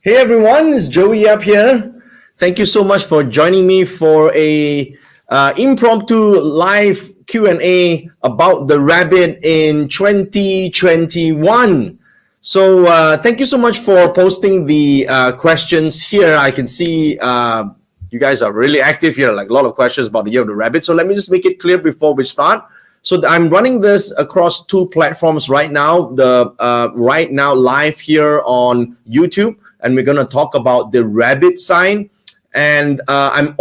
Hey everyone, it's Joey Yap here. Thank you so much for joining me for a impromptu live Q&A about the rabbit in 2021. So thank you so much for posting the questions here. I can see you guys are really active here, like a lot of questions about the year of the rabbit. So let me just make it clear before we start. So I'm running this across two platforms right now. The right now live here on YouTube, and we're going to talk about the rabbit sign. And I'm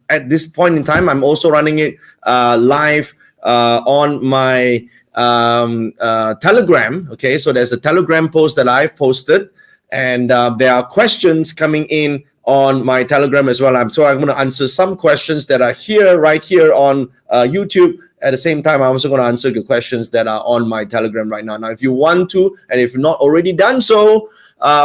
at this point in time, I'm also running it live on my Telegram. Okay, so there's a Telegram post that I've posted, and there are questions coming in on my Telegram as well. So I'm going to answer some questions that are right here on YouTube. At the same time, I'm also going to answer the questions that are on my Telegram right now. Now, if you want to, and if you're not already done so,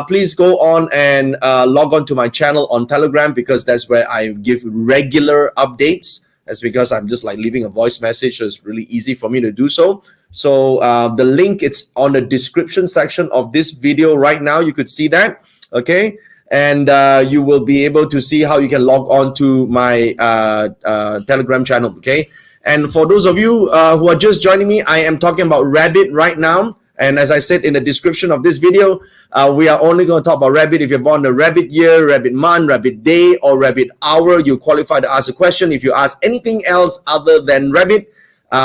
please go on and log on to my channel on Telegram, because that's where I give regular updates. That's because I'm just like leaving a voice message, so it's really easy for me to do so. So the link, it's on the description section of this video right now. You could see that, okay? And you will be able to see how you can log on to my Telegram channel, okay? And for those of you who are just joining me, I am talking about rabbit right now. And as I said in the description of this video, we are only going to talk about rabbit. If you're born the rabbit year, rabbit month, rabbit day, or rabbit hour, you qualify to ask a question. If you ask anything else other than rabbit,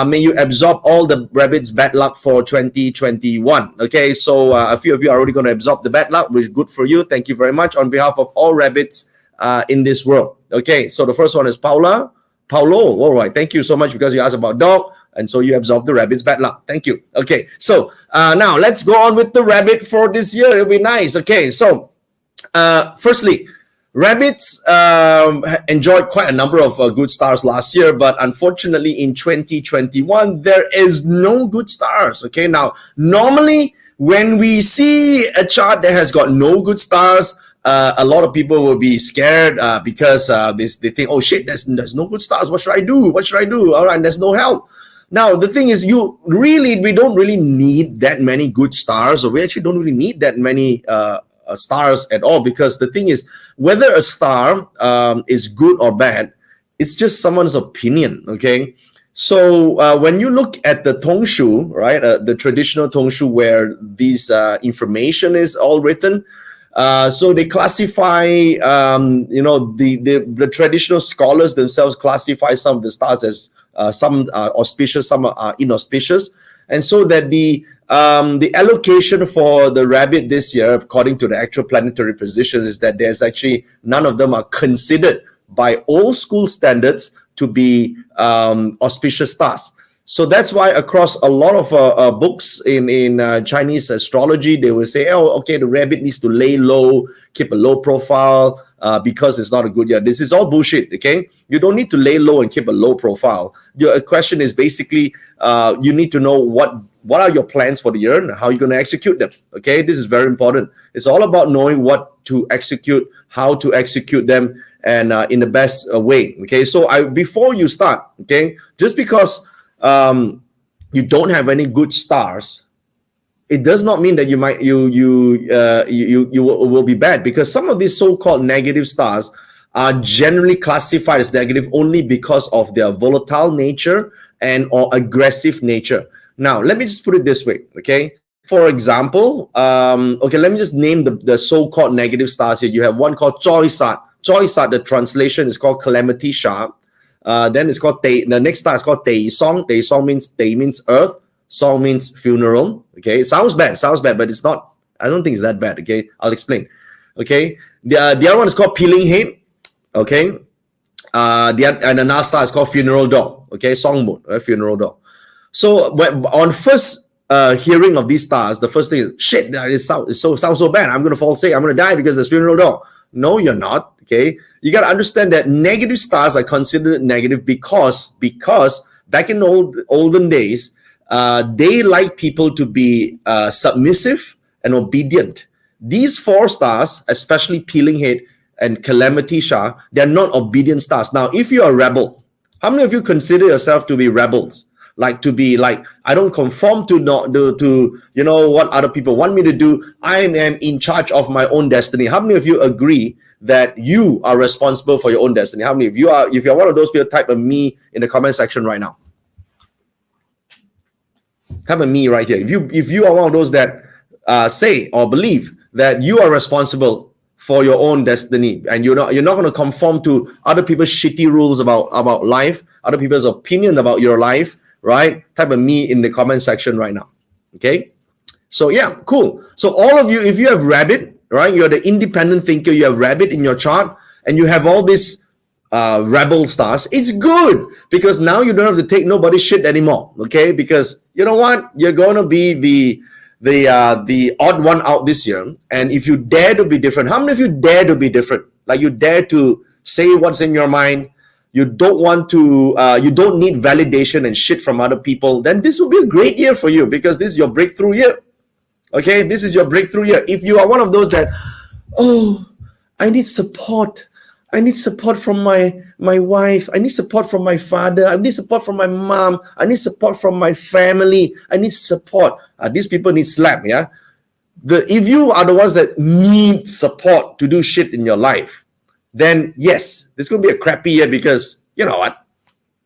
may you absorb all the rabbit's bad luck for 2021. Okay, so a few of you are already going to absorb the bad luck, which is good for you. Thank you very much on behalf of all rabbits in this world. Okay, so the first one is Paulo. All right, thank you so much, because you asked about dog, and so you absorb the rabbit's bad luck. Thank you. Okay, so now let's go on with the rabbit for this year. It'll be nice. Okay, so firstly, rabbits enjoyed quite a number of good stars last year, but unfortunately in 2021, there is no good stars. Okay, now normally when we see a chart that has got no good stars, a lot of people will be scared because they think, oh shit, there's no good stars. What should I do? All right, there's no help. Now, the thing is, we don't really need that many good stars, or we actually don't really need that many stars at all, because the thing is, whether a star is good or bad, it's just someone's opinion, okay? So when you look at the Tongshu, right, the traditional Tongshu where these information is all written, so they classify, the traditional scholars themselves classify some of the stars as some are auspicious, some are inauspicious, and so that the allocation for the rabbit this year, according to the actual planetary positions, is that there's actually none of them are considered by old school standards to be auspicious stars. So that's why across a lot of books in Chinese astrology, they will say, oh, okay, the rabbit needs to lay low, keep a low profile because it's not a good year. This is all bullshit, okay? You don't need to lay low and keep a low profile. Your question is basically, you need to know what are your plans for the year and how you're going to execute them, okay? This is very important. It's all about knowing what to execute, how to execute them, and in the best way, okay? So before you start, okay, just because you don't have any good stars, it does not mean that you will be bad, because some of these so-called negative stars are generally classified as negative only because of their volatile nature and or aggressive nature. Now, let me just put it this way, okay? For example, okay, let me just name the so-called negative stars here. You have one called Joey Yap. Joey Yap, the translation is called Calamity Sha. Then it's called the next star is called Dei Song. Dei Song means earth. Song means funeral. Okay, it sounds bad, but it's not. I don't think it's that bad. Okay, I'll explain. Okay, the other one is called Peeling Head. Okay, and another star is called Funeral Dog. Okay, Song Moon, Funeral Dog. So on first hearing of these stars, the first thing is shit. It sounds so bad. I'm gonna fall sick. I'm gonna die because there's Funeral Dog. No, you're not. Okay, you got to understand that negative stars are considered negative because back in olden days, they like people to be submissive and obedient. These four stars, especially Peeling Head and Calamity Sha, they're not obedient stars. Now, if you're a rebel, how many of you consider yourself to be rebels? like to be like, I don't conform to not do to what other people want me to do. I am in charge of my own destiny. How many of you agree that you are responsible for your own destiny? How many of you are? If you're one of those people, type a me in the comment section right now. Type a me right here. If you are one of those that say or believe that you are responsible for your own destiny, and you're not going to conform to other people's shitty rules about life, other people's opinion about your life, right? Type a me in the comment section right now. Okay, so yeah, cool. So all of you, if you have rabbit, right, you're the independent thinker, you have rabbit in your chart, and you have all these rebel stars, it's good, because now you don't have to take nobody's shit anymore. Okay, because you know what, you're going to be the odd one out this year. And if you dare to be different, how many of you dare to be different? Like you dare to say what's in your mind. You don't want to you don't need validation and shit from other people. Then this will be a great year for you, because this is your breakthrough year. Okay, this is your breakthrough year. If you are one of those that, oh, I need support. I need support from my wife. I need support from my father. I need support from my mom. I need support from my family. I need support. These people need slap, yeah? If you are the ones that need support to do shit in your life, then yes, this is going to be a crappy year, because you know what?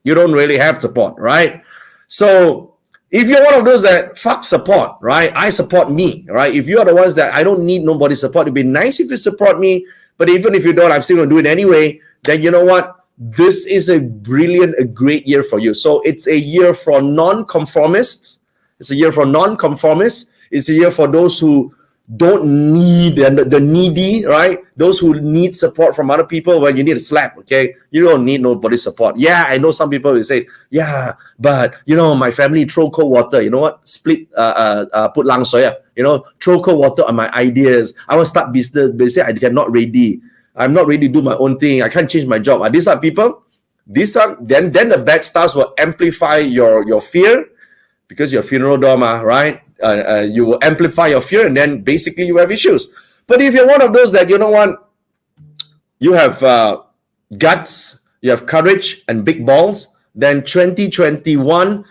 You don't really have support, right? So if you're one of those that fuck support, right? I support me, right? If you are the ones that I don't need nobody's support, it'd be nice if you support me, but even if you don't, I'm still going to do it anyway. Then you know what? This is a great year for you. So it's a year for non-conformists. It's a year for non-conformists. It's a year for those who don't need the needy, right? Those who need support from other people. Well, you need a slap, okay? You don't need nobody's support. Yeah, I know some people will say, yeah, but my family throw cold water. You know what? Split, put lang soya. Throw cold water on my ideas. I want to start business. They say I'm not ready. I'm not ready to do my own thing. I can't change my job. These are people. Then the bad stars will amplify your fear, because your funeral doma, right? You will amplify your fear, and then basically you have issues. But if you're one of those that, you know what, you have guts, you have courage and big balls, then 2021,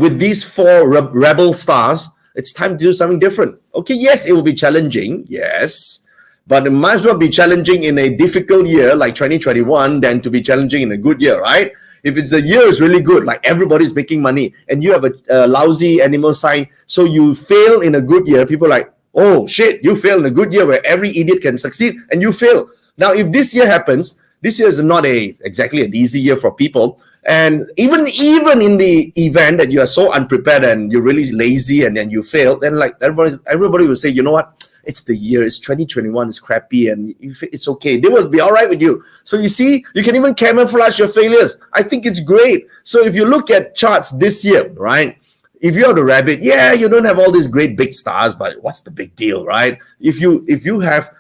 with these four rebel stars, it's time to do something different. Okay, yes, it will be challenging, yes, but it might as well be challenging in a difficult year like 2021 than to be challenging in a good year, right? If it's the year is really good, like everybody's making money, and you have a lousy animal sign, so you fail in a good year, people are like, oh shit, you fail in a good year where every idiot can succeed, and you fail. Now, if this year happens, this year is not exactly an easy year for people. And even in the event that you are so unprepared and you're really lazy and then you fail, then like everybody will say, you know what? It's the year, it's 2021, it's crappy, and it's okay. They will be all right with you. So you see, you can even camouflage your failures. I think it's great. So if you look at charts this year, right? If you're the rabbit, yeah, you don't have all these great big stars, but what's the big deal, right? If you have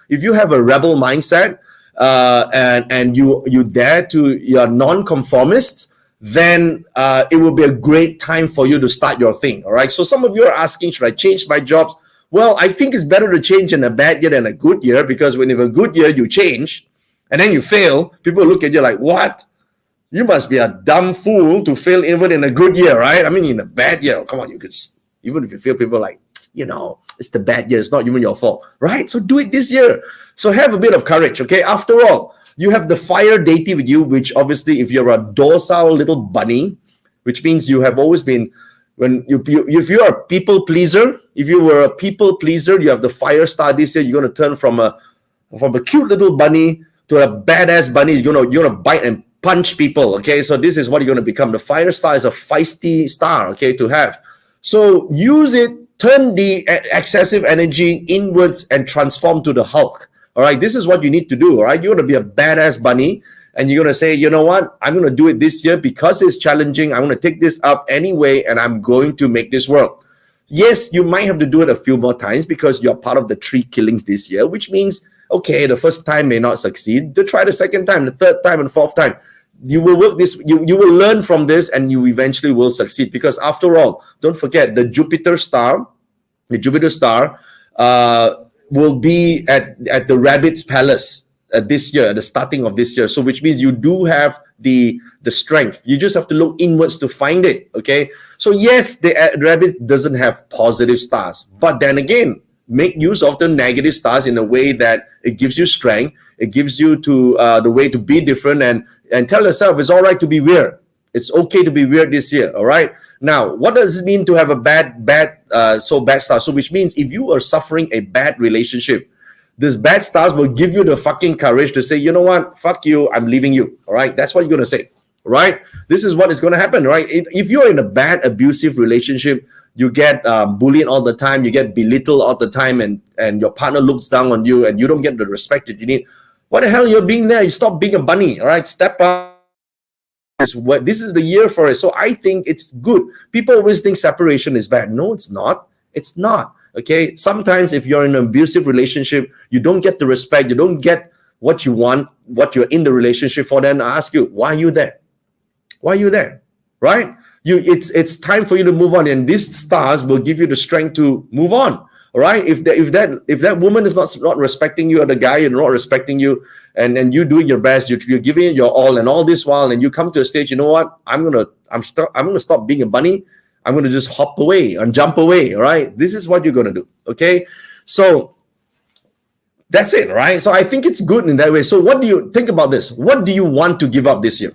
a rebel mindset, and you dare to, you're non-conformist, then it will be a great time for you to start your thing. All right. So some of you are asking, should I change my jobs? Well, I think it's better to change in a bad year than a good year, because when you have a good year, you change and then you fail, people look at you like, what? You must be a dumb fool to fail even in a good year, right? I mean, in a bad year, come on, you could, even if you fail, people are like, it's the bad year, it's not even your fault, right? So do it this year. So have a bit of courage, okay? After all, you have the fire deity with you, which obviously, if you're a docile little bunny, which means you have always been, if you're a people pleaser, if you were a people pleaser, you have the fire star this year. You're going to turn from a cute little bunny to a badass bunny. You're gonna bite and punch people. Okay, so this is what you're going to become. The fire star is a feisty star. Okay, to have. So use it. Turn the excessive energy inwards and transform to the Hulk. All right, this is what you need to do. All right, you're going to be a badass bunny. And you're going to say, you know what? I'm going to do it this year because it's challenging. I'm going to take this up anyway, and I'm going to make this work. Yes, you might have to do it a few more times because you're part of the 3 killings this year, which means, okay, the first time may not succeed. To try the second time, the third time, and the fourth time. You will work this. You will learn from this, and you eventually will succeed. Because after all, don't forget, the Jupiter star will be at the rabbit's palace. this year, at the starting of this year. So which means you do have the strength. You just have to look inwards to find it. Okay. So yes, the rabbit doesn't have positive stars, but then again, make use of the negative stars in a way that it gives you strength. It gives you to the way to be different, and tell yourself it's all right to be weird. It's okay to be weird this year. All right. Now, what does it mean to have a bad star? So which means if you are suffering a bad relationship, this bad stars will give you the fucking courage to say, you know what, fuck you, I'm leaving you. All right. That's what you're going to say. Right. This is what is going to happen. Right. If you're in a bad, abusive relationship, you get bullied all the time, you get belittled all the time, and your partner looks down on you and you don't get the respect that you need. What the hell, you're being there? You stop being a bunny. All right. Step up. This is the year for it. So I think it's good. People always think separation is bad. No, it's not. It's not. Okay. Sometimes if you're in an abusive relationship, you don't get the respect, you don't get what you want, what you're in the relationship for. Then I ask you, why are you there? Why are you there? Right? It's time for you to move on, and these stars will give you the strength to move on. All right. If that woman is not respecting you, or the guy is not respecting you, and you doing your best, you're giving it your all, and all this while, and you come to a stage, you know what? I'm gonna stop being a bunny. I'm gonna just hop away and jump away. All right. This is what you're gonna do. Okay. So that's it. Right. So I think it's good in that way. So what do you think about this? What do you want to give up this year?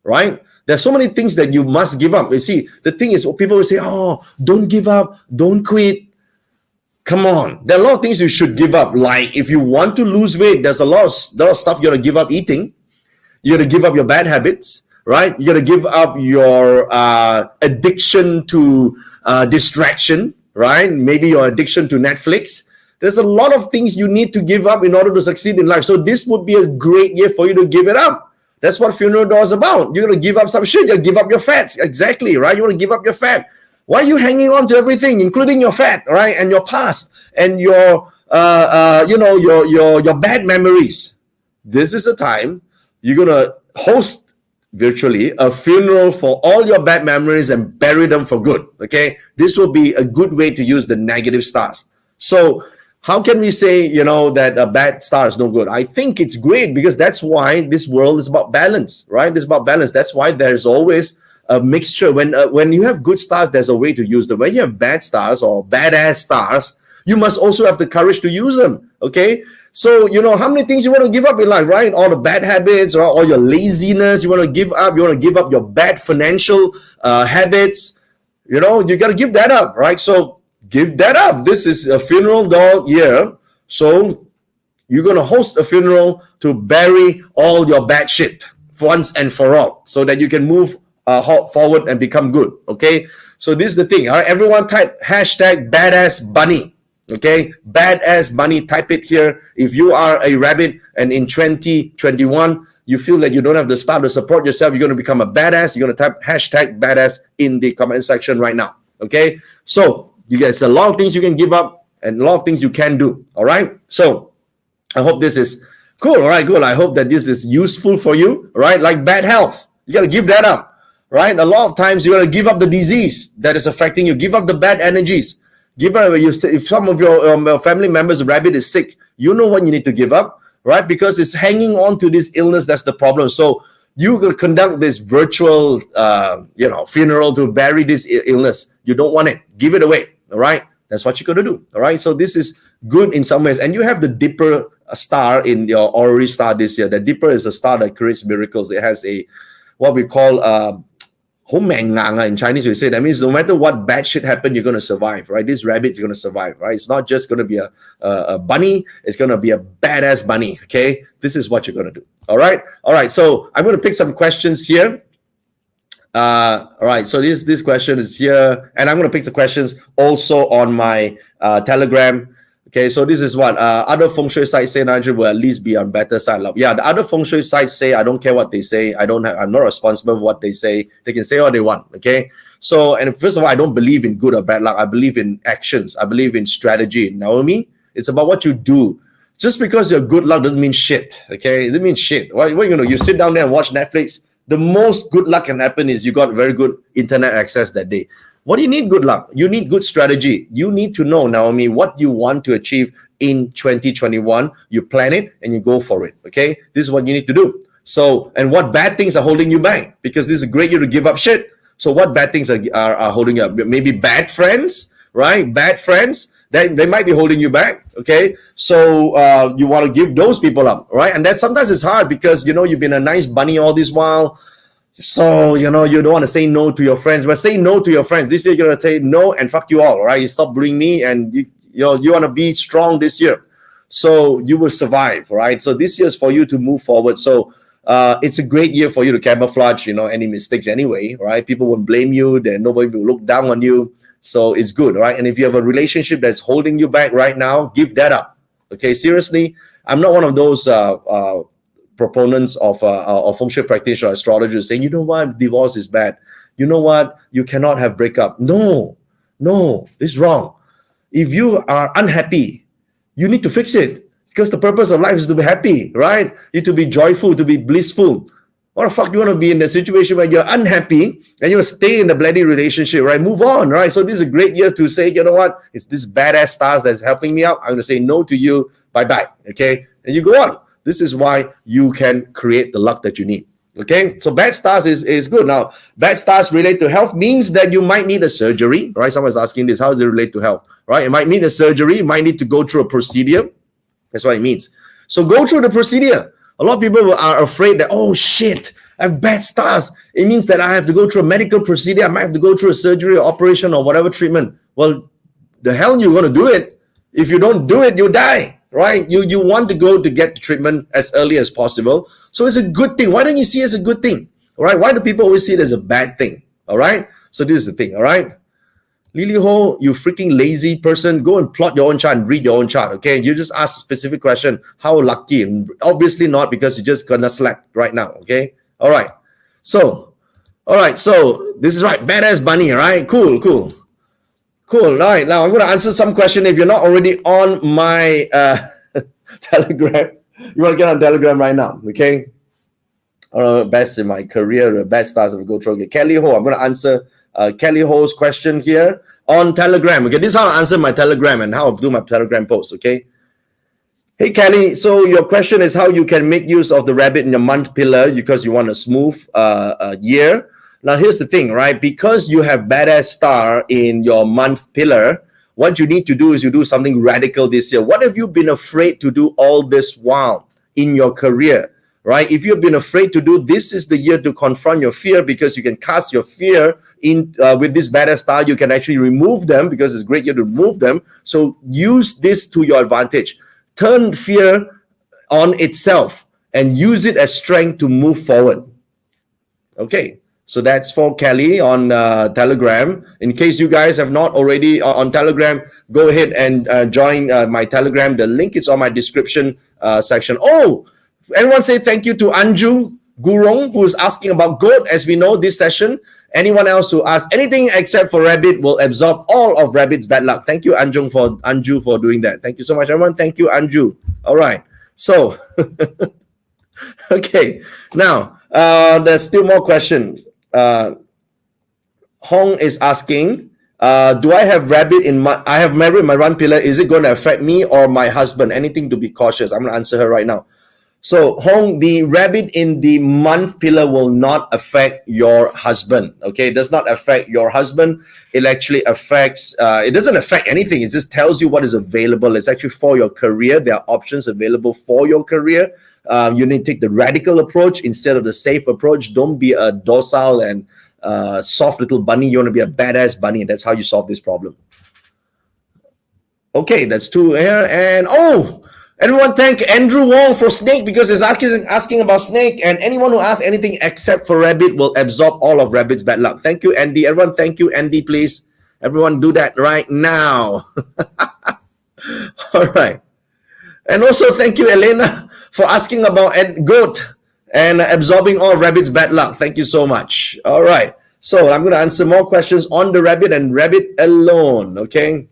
Right. There's so many things that you must give up. You see, the thing is, people will say, oh, don't give up, don't quit. Come on. There are a lot of things you should give up. Like if you want to lose weight, there's a lot of stuff you got to give up eating. You got to give up your bad habits, right? You got to give up your addiction to distraction, right? Maybe your addiction to Netflix. There's a lot of things you need to give up in order to succeed in life. So this would be a great year for you to give it up. That's what Funeral Door is about. You're going to give up some shit. You give up your fats. Exactly, right? You want to give up your fat. Why are you hanging on to everything, including your fat, right? And your past and your bad memories. This is a time you're going to host virtually a funeral for all your bad memories and bury them for good, okay? This will be a good way to use the negative stars. So how can we say, that a bad star is no good? I think it's great because that's why this world is about balance, right? It's about balance. That's why there's always a mixture. When you have good stars, there's a way to use them. When you have bad stars or badass stars, you must also have the courage to use them, okay? So, how many things you want to give up in life, right? All the bad habits, or all your laziness, you want to give up. You want to give up your bad financial habits. You got to give that up, right? So give that up. This is a Funeral Door year. So you're going to host a funeral to bury all your bad shit once and for all so that you can move forward and become good, okay? So this is the thing, all right? Everyone type #badassbunny, okay? Badass bunny, type it here. If you are a rabbit and in 2021, you feel that you don't have the star to support yourself, you're going to become a badass, you're going to type #badass in the comment section right now, okay? So you guys, a lot of things you can give up and a lot of things you can do, all right? So I hope this is cool, all right, good. I hope that this is useful for you, all right? Like bad health, you got to give that up. Right? A lot of times you got to give up the disease that is affecting you. Give up the bad energies. Give up. If some of your family members, rabbit is sick, you know what you need to give up, right? Because it's hanging on to this illness. That's the problem. So you will conduct this virtual, funeral to bury this illness. You don't want it. Give it away. All right. That's what you got to do. All right. So this is good in some ways. And you have the Dipper star in your Orrery star this year. The Dipper is a star that creates miracles. It has what we call in Chinese, we say that means no matter what bad shit happen, you're going to survive, right? This rabbit's going to survive, right? It's not just going to be a bunny, it's going to be a badass bunny, okay? This is what you're going to do, all right? All right, so I'm going to pick some questions here. All right, so this question is here, and I'm going to pick the questions also on my Telegram. Okay, so this is what other feng shui sites say Nigel will at least be on better side. Yeah, the other feng shui sites say I don't care what they say. I'm not responsible for what they say. They can say what they want. Okay, so and first of all, I don't believe in good or bad luck. I believe in actions. I believe in strategy. Naomi, it's about what you do. Just because you're good luck doesn't mean shit. Okay, it doesn't mean shit. What you sit down there and watch Netflix. The most good luck can happen is you got very good internet access that day. What do you need good luck? You need good strategy. You need to know, Naomi, what you want to achieve in 2021. You plan it and you go for it. Okay, this is what you need to do. So, and what bad things are holding you back? Because this is a great year to give up shit. So what bad things are holding you up? Maybe bad friends, right? Bad friends, they might be holding you back. Okay, so you want to give those people up, right? And that sometimes it's hard because, you know, you've been a nice bunny all this while. So, you know, you don't want to say no to your friends, but say no to your friends. This year you're going to say no and fuck you all, right? You stop bullying me, and you want to be strong this year. So you will survive, right? So this year is for you to move forward. So it's a great year for you to camouflage, you know, any mistakes anyway, right? People won't blame you. Then nobody will look down on you. So it's good, right? And if you have a relationship that's holding you back right now, give that up. Okay, seriously, I'm not one of those proponents of feng shui practitioner or astrologers saying, you know what, divorce is bad. You know what, you cannot have breakup. No, it's wrong. If you are unhappy, you need to fix it, because the purpose of life is to be happy, right? You to be joyful, to be blissful. What the fuck do you want to be in a situation where you're unhappy and you want to stay in the bloody relationship, right? Move on, right? So this is a great year to say, you know what, it's this badass stars that's helping me out. I'm going to say no to you. Bye-bye, okay? And you go on. This is why you can create the luck that you need. Okay, so bad stars is good. Now, bad stars relate to health means that you might need a surgery, right? Someone's asking this, how does it relate to health, right? It might need a surgery, you might need to go through a procedure. That's what it means. So go through the procedure. A lot of people are afraid that, oh shit, I have bad stars. It means that I have to go through a medical procedure. I might have to go through a surgery or operation or whatever treatment. Well, the hell you're going to do it. If you don't do it, you die, right? You want to go to get the treatment as early as possible. So it's a good thing. Why don't you see it as a good thing? All right. Why do people always see it as a bad thing? All right. So this is the thing. All right. Lily Ho, you freaking lazy person. Go and plot your own chart and read your own chart. Okay. You just ask a specific question. How lucky? And obviously not, because you just gonna slap right now. Okay. All right. So this is right. Badass bunny. All right. Cool. All right. Now I'm going to answer some question. If you're not already on my Telegram, you want to get on Telegram right now, okay? Best in my career, best stars of go through. Okay, Kelly Ho, I'm going to answer Kelly Ho's question here on Telegram. Okay, this is how I answer my Telegram and how I do my Telegram posts, okay? Hey, Kelly, so your question is how you can make use of the rabbit in your month pillar because you want a smooth year. Now, here's the thing, right? Because you have badass star in your month pillar, what you need to do is you do something radical this year. What have you been afraid to do all this while in your career, right? If you've been afraid to do, this is the year to confront your fear, because you can cast your fear in with this badass star. You can actually remove them, because it's a great year to remove them. So use this to your advantage. Turn fear on itself and use it as strength to move forward. Okay. So that's for Kelly on Telegram. In case you guys have not already on Telegram, go ahead and join my Telegram. The link is on my description section. Oh, everyone say thank you to Anju Gurong, who is asking about goat. As we know, this session, anyone else who asks anything except for rabbit will absorb all of rabbit's bad luck. Thank you, Anju, for doing that. Thank you so much, everyone. Thank you, Anju. All right. So, okay. Now, there's still more questions. Hong is asking, do I have rabbit in my, I have married my run pillar. Is it going to affect me or my husband? Anything to be cautious? I'm going to answer her right now. So Hong, the rabbit in the month pillar will not affect your husband. Okay. It does not affect your husband. It actually affects, it doesn't affect anything. It just tells you what is available. It's actually for your career. There are options available for your career. You need to take the radical approach instead of the safe approach. Don't be a docile and soft little bunny. You want to be a badass bunny. That's how you solve this problem. Okay, that's two here. And oh, everyone thank Andrew Wong for snake, because he's asking about snake. And anyone who asks anything except for rabbit will absorb all of rabbit's bad luck. Thank you, Andy. Everyone, thank you, Andy, please. Everyone do that right now. All right. And also thank you, Elena, for asking about goat and absorbing all rabbit's bad luck. Thank you so much. All right. So I'm going to answer more questions on the rabbit and rabbit alone. Okay.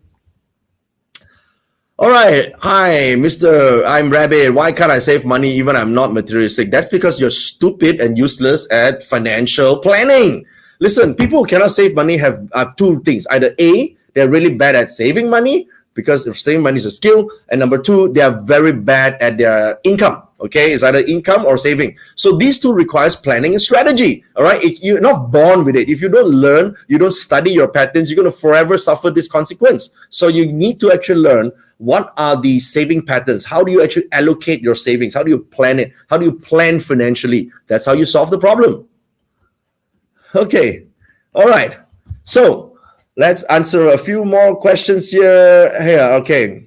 All right. Hi, I'm Rabbit. Why can't I save money even I'm not materialistic? That's because you're stupid and useless at financial planning. Listen, people who cannot save money have two things. Either A, they're really bad at saving money. because if saving money is a skill. And number two, they are very bad at their income. Okay, it's either income or saving. So these two requires planning and strategy. All right, you're not born with it. If you don't learn, you don't study your patterns, you're going to forever suffer this consequence. So you need to actually learn what are the saving patterns. How do you actually allocate your savings? How do you plan it? How do you plan financially? That's how you solve the problem. Okay, all right. So let's answer a few more questions here. Okay.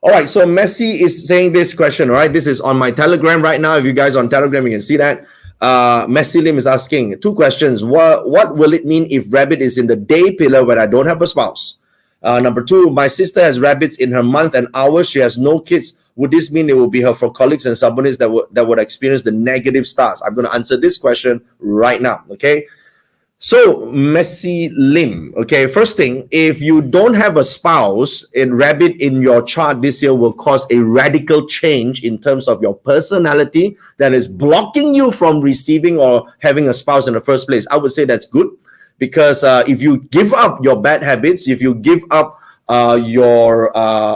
All right, so Messi is saying this question, all right? This is on my Telegram right now. If you guys on Telegram, you can see that. Messi Lim is asking two questions. What will it mean if rabbit is in the day pillar when I don't have a spouse? Number two, my sister has rabbits in her month and hour. She has no kids. Would this mean it will be her for colleagues and subordinates that would experience the negative stars? I'm going to answer this question right now, okay? So, Messi Lim, okay, first thing, if you don't have a spouse, rabbit in your chart this year will cause a radical change in terms of your personality that is blocking you from receiving or having a spouse in the first place. I would say that's good, because if you give up your bad habits, if you give up your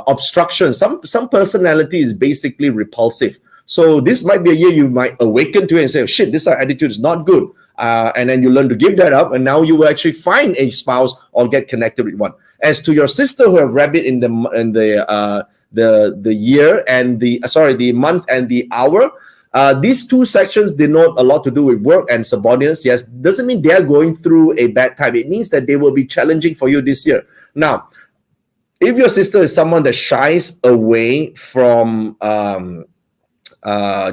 obstructions, some personality is basically repulsive. So this might be a year you might awaken to it and say, oh, shit, this attitude is not good. And then you learn to give that up, and now you will actually find a spouse or get connected with one. As to your sister who have rabbit in the year and the month and the hour, these two sections denote a lot to do with work and subordinates. Yes, doesn't mean they are going through a bad time. It means that they will be challenging for you this year. Now, if your sister is someone that shies away from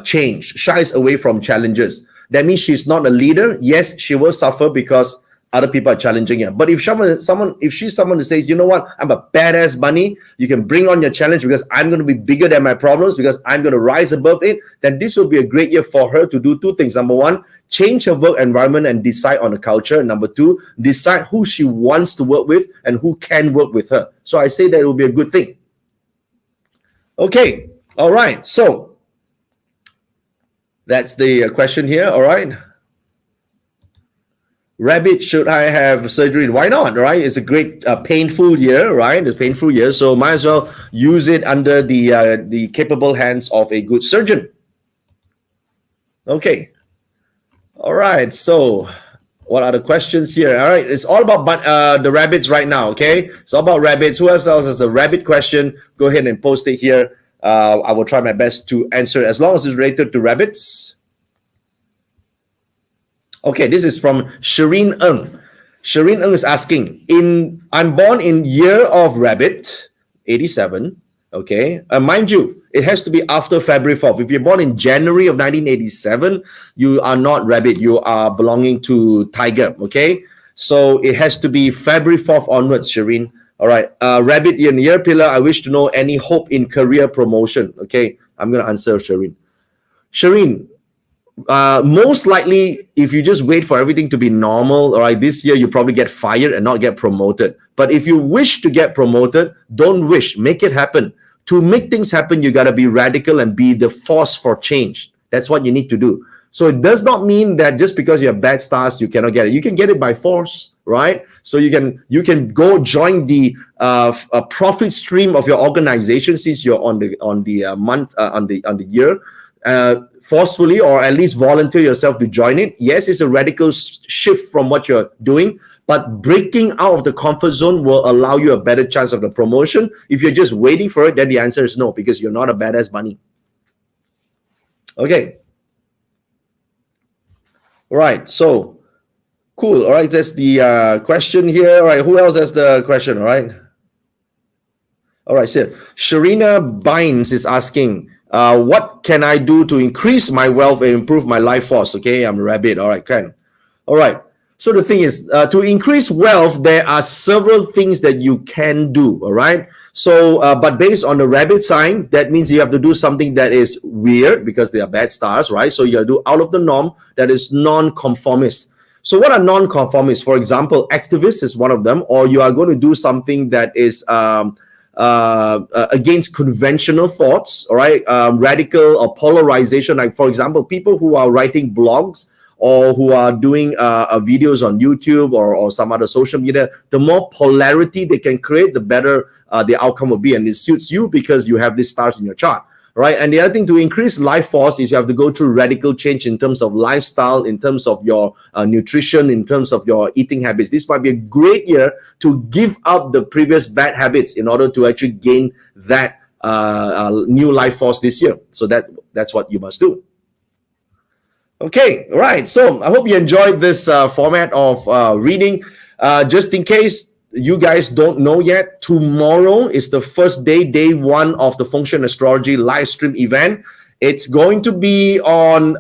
change, shies away from challenges, that means she's not a leader. Yes, she will suffer because other people are challenging her. But if she's someone who says, you know what, I'm a badass bunny, you can bring on your challenge because I'm going to be bigger than my problems, because I'm going to rise above it, then this will be a great year for her to do two things. Number one, change her work environment and decide on the culture. Number two, decide who she wants to work with and who can work with her. So I say that it will be a good thing. Okay, all right. So that's the question here, all right? Rabbit, should I have surgery? Why not, right? It's a great painful year, right? It's a painful year, so might as well use it under the capable hands of a good surgeon. Okay. All right, so what are the questions here? All right, it's all about the rabbits right now, okay? It's all about rabbits. Who else has a rabbit question? Go ahead and post it here. I will try my best to answer as long as it's related to rabbits. Okay, this is from Shireen Ng. Shireen Ng is asking, I'm born in year of rabbit, 87. Okay, mind you, it has to be after February 4th. If you're born in January of 1987, you are not rabbit. You are belonging to tiger. Okay, so it has to be February 4th onwards, Shireen. All right, rabbit in year pillar, I wish to know any hope in career promotion. Okay, I'm going to answer Shireen. Shireen, most likely, if you just wait for everything to be normal, all right, this year you probably get fired and not get promoted. But if you wish to get promoted, don't wish, make it happen. To make things happen, you got to be radical and be the force for change. That's what you need to do. So it does not mean that just because you have bad stars, you cannot get it. You can get it by force, right? So you can go join the profit stream of your organization since you're on the year, forcefully, or at least volunteer yourself to join it. Yes, it's a radical shift from what you're doing, but breaking out of the comfort zone will allow you a better chance of the promotion. If you're just waiting for it, then the answer is no, because you're not a badass bunny. Okay. All right, so cool. All right, that's the question here. All right, who else has the question? All right. All right, so Sharina Bynes is asking, what can I do to increase my wealth and improve my life force? Okay, I'm a rabbit. All right, Ken. All right. So the thing is, to increase wealth, there are several things that you can do. All right. So, but based on the rabbit sign, that means you have to do something that is weird because they are bad stars, right? So you have to do out of the norm, that is non-conformist. So what are non-conformists? For example, activist is one of them, or you are going to do something that is against conventional thoughts, all right? Radical or polarization, like for example, people who are writing blogs or who are doing videos on YouTube or some other social media, the more polarity they can create, the better the outcome will be. And it suits you because you have these stars in your chart. Right. And the other thing, to increase life force is you have to go through radical change in terms of lifestyle, in terms of your nutrition, in terms of your eating habits. This might be a great year to give up the previous bad habits in order to actually gain that new life force this year. So that's what you must do. Okay, right. So I hope you enjoyed this format of reading. Just in case you guys don't know yet, tomorrow is the first day, day one of the Feng Shui and Astrology live stream event. It's going to be on,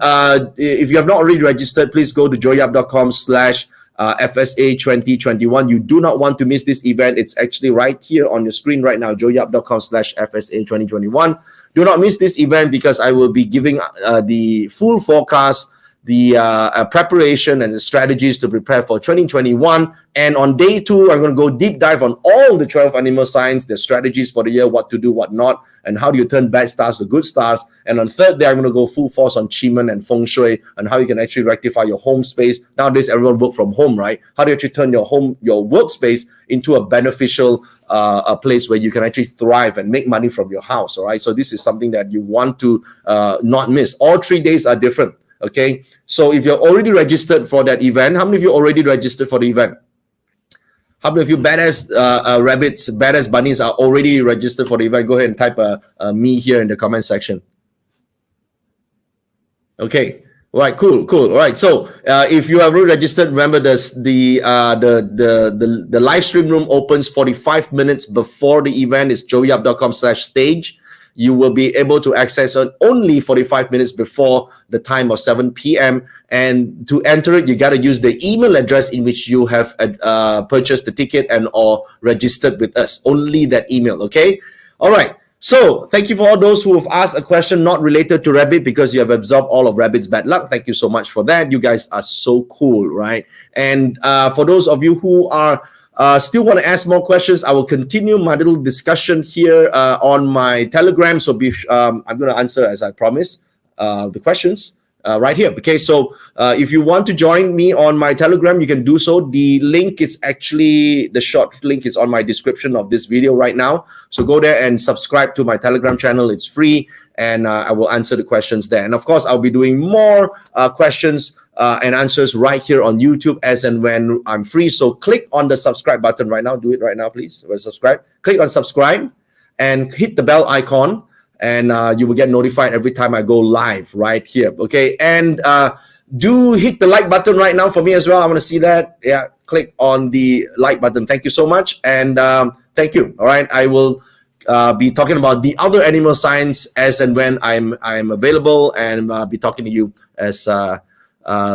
if you have not already registered, please go to joeyyap.com/FSA 2021. You do not want to miss this event. It's actually right here on your screen right now, joeyyap.com/FSA 2021. Do not miss this event because I will be giving the full forecast, the preparation and the strategies to prepare for 2021. And on day 2, I'm going to go deep dive on all the 12 animal signs, the strategies for the year, what to do, what not, and how do you turn bad stars to good stars. And on third day, I'm going to go full force on Qi and Feng Shui and how you can actually rectify your home space. Nowadays, everyone work from home, right? How do you actually turn your home, your workspace into a beneficial a place where you can actually thrive and make money from your house, all right? So this is something that you want to not miss. All 3 days are different. Okay, so if you're already registered for that event, how many of you already registered for the event? How many of you badass rabbits, badass bunnies are already registered for the event? Go ahead and type me here in the comment section. Okay, all right, cool. All right, so if you have already registered, remember the live stream room opens 45 minutes before the event. It's joeyyap.com/stage. You will be able to access it only 45 minutes before the time of 7 p.m. And to enter it, you got to use the email address in which you have purchased the ticket and or registered with us. Only that email, okay? All right. So thank you for all those who have asked a question not related to rabbit because you have absorbed all of rabbit's bad luck. Thank you so much for that. You guys are so cool, right? And for those of you who are still want to ask more questions, I will continue my little discussion here on my Telegram. So I'm going to answer, as I promised, the questions right here. Okay, so if you want to join me on my Telegram, you can do so. The link is actually, the short link is on my description of this video right now. So go there and subscribe to my Telegram channel. It's free, and I will answer the questions there. And of course, I'll be doing more questions and answers right here on YouTube as and when I'm free. So click on the subscribe button right now. Do it right now, please. Subscribe. Click on subscribe and hit the bell icon, and you will get notified every time I go live right here. Okay, and do hit the like button right now for me as well. I want to see that. Yeah, click on the like button. Thank you so much, and thank you. All right, I will be talking about the other animal signs as and when I'm available, and be talking to you as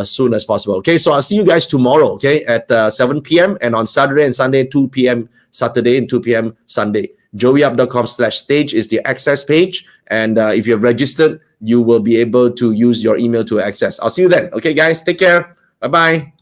soon as possible. Okay, so I'll see you guys tomorrow, okay, at 7 p.m. and on Saturday and Sunday, 2 p.m. Saturday and 2 p.m. Sunday. joeyyap.com/stage is the access page, and if you're registered, you will be able to use your email to access. I'll see you then. Okay, guys, take care. Bye-bye.